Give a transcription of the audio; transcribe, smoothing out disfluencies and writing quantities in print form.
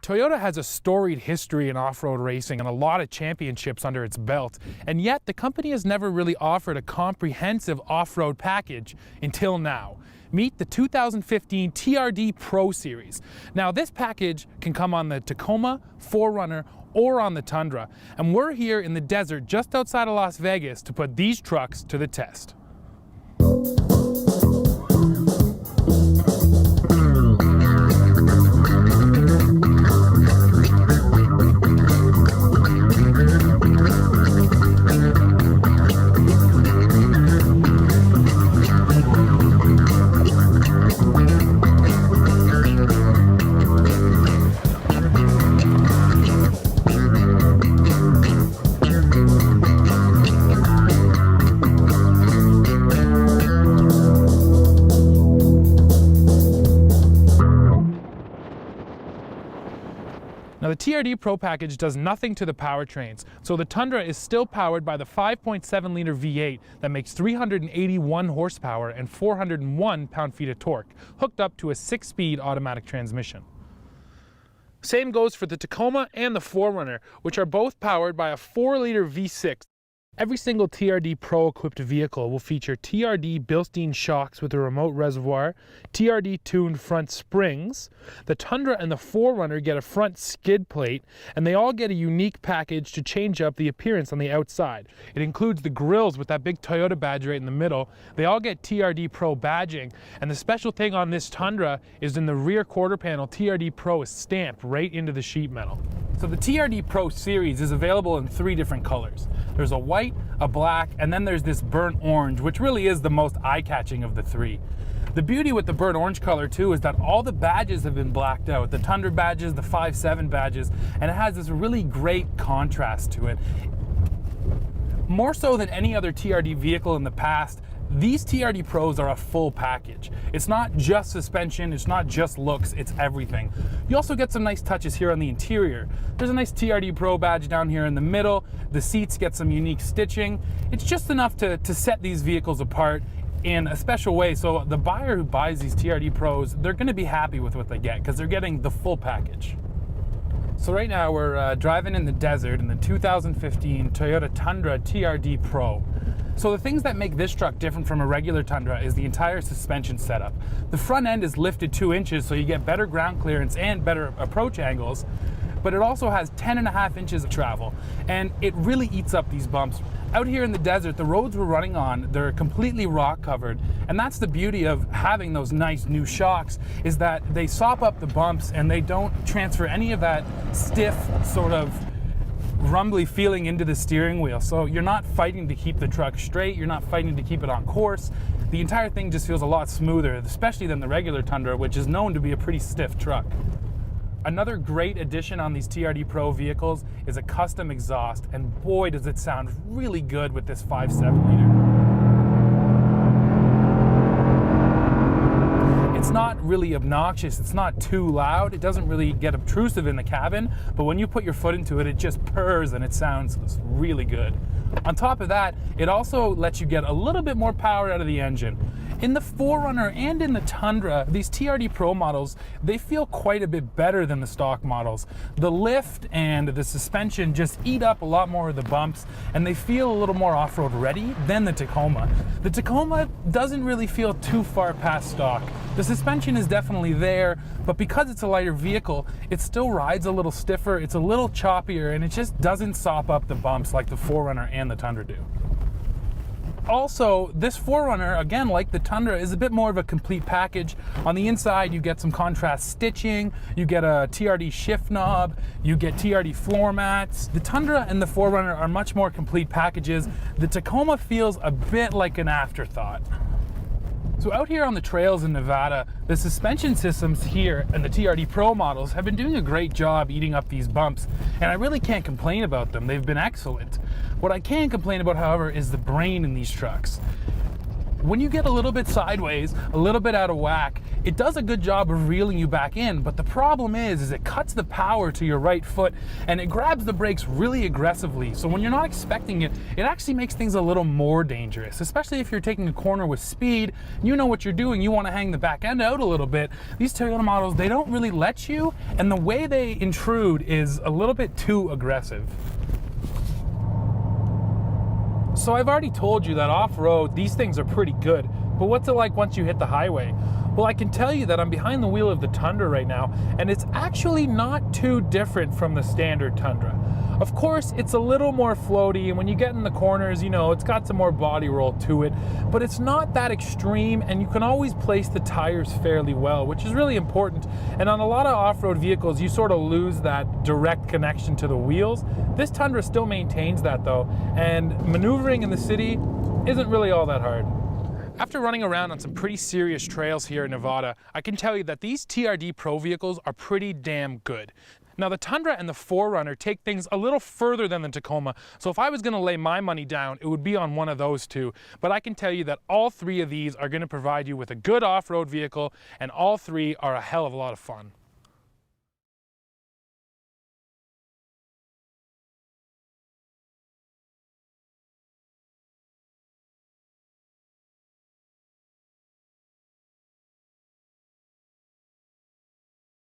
Toyota has a storied history in off-road racing and a lot of championships under its belt, and yet the company has never really offered a comprehensive off-road package until now. Meet the 2015 TRD Pro Series. Now this package can come on the Tacoma, 4Runner, or on the Tundra, and we're here in the desert just outside of Las Vegas to put these trucks to the test. Now the TRD Pro package does nothing to the powertrains, so the Tundra is still powered by the 5.7 liter V8 that makes 381 horsepower and 401 pound-feet of torque, hooked up to a 6-speed automatic transmission. Same goes for the Tacoma and the 4Runner, which are both powered by a 4 liter V6. Every single TRD Pro equipped vehicle will feature TRD Bilstein shocks with a remote reservoir, TRD tuned front springs. The Tundra and the 4Runner get a front skid plate, and they all get a unique package to change up the appearance on the outside. It includes the grills with that big Toyota badge right in the middle. They all get TRD Pro badging, and the special thing on this Tundra is in the rear quarter panel, TRD Pro is stamped right into the sheet metal. So the TRD Pro series is available in 3 different colors. There's a white, a black, and then there's this burnt orange, which really is the most eye-catching of the 3. The beauty with the burnt orange color too is that all the badges have been blacked out. The Tundra badges, the 5.7 badges, and it has this really great contrast to it. More so than any other TRD vehicle in the past, these TRD Pros are a full package. It's not just suspension, it's not just looks, it's everything. You also get some nice touches here on the interior. There's a nice TRD Pro badge down here in the middle. The seats get some unique stitching. It's just enough to set these vehicles apart in a special way, so the buyer who buys these TRD Pros, they're gonna be happy with what they get because they're getting the full package. So right now we're driving in the desert in the 2015 Toyota Tundra TRD Pro. So the things that make this truck different from a regular Tundra is the entire suspension setup. The front end is lifted 2 inches so you get better ground clearance and better approach angles, but it also has 10.5 inches of travel, and it really eats up these bumps. Out here in the desert, the roads we're running on, they're completely rock covered, and that's the beauty of having those nice new shocks, is that they sop up the bumps and they don't transfer any of that stiff sort of rumbly feeling into the steering wheel. So you're not fighting to keep the truck straight, you're not fighting to keep it on course. The entire thing just feels a lot smoother, especially than the regular Tundra, which is known to be a pretty stiff truck. Another great addition on these TRD Pro vehicles is a custom exhaust, and boy does it sound really good with this 5.7 liter. It's not really obnoxious, it's not too loud, it doesn't really get obtrusive in the cabin, but when you put your foot into it, it just purrs and it sounds really good. On top of that, it also lets you get a little bit more power out of the engine. In the 4Runner and in the Tundra, these TRD Pro models, they feel quite a bit better than the stock models. The lift and the suspension just eat up a lot more of the bumps, and they feel a little more off-road ready than the Tacoma. The Tacoma doesn't really feel too far past stock. The suspension is definitely there, but because it's a lighter vehicle, it still rides a little stiffer, it's a little choppier, and it just doesn't sop up the bumps like the 4Runner and the Tundra do. Also, this 4Runner, again, like the Tundra, is a bit more of a complete package. On the inside, you get some contrast stitching, you get a TRD shift knob, you get TRD floor mats. The Tundra and the 4Runner are much more complete packages. The Tacoma feels a bit like an afterthought. So out here on the trails in Nevada, the suspension systems here and the TRD Pro models have been doing a great job eating up these bumps, and I really can't complain about them. They've been excellent. What I can complain about, however, is the brain in these trucks. When you get a little bit sideways, a little bit out of whack, it does a good job of reeling you back in, but the problem is it cuts the power to your right foot and it grabs the brakes really aggressively. So when you're not expecting it, it actually makes things a little more dangerous, especially if you're taking a corner with speed. You know what you're doing, you want to hang the back end out a little bit. These Toyota models, they don't really let you, and the way they intrude is a little bit too aggressive. So I've already told you that off-road, these things are pretty good, but what's it like once you hit the highway? Well, I can tell you that I'm behind the wheel of the Tundra right now, and it's actually not too different from the standard Tundra. Of course, it's a little more floaty, and when you get in the corners, you know, it's got some more body roll to it, but it's not that extreme, and you can always place the tires fairly well, which is really important. And on a lot of off-road vehicles, you sort of lose that direct connection to the wheels. This Tundra still maintains that though, and maneuvering in the city isn't really all that hard. After running around on some pretty serious trails here in Nevada, I can tell you that these TRD Pro vehicles are pretty damn good. Now the Tundra and the 4Runner take things a little further than the Tacoma, so if I was going to lay my money down, it would be on one of those two. But I can tell you that all three of these are going to provide you with a good off-road vehicle, and all three are a hell of a lot of fun.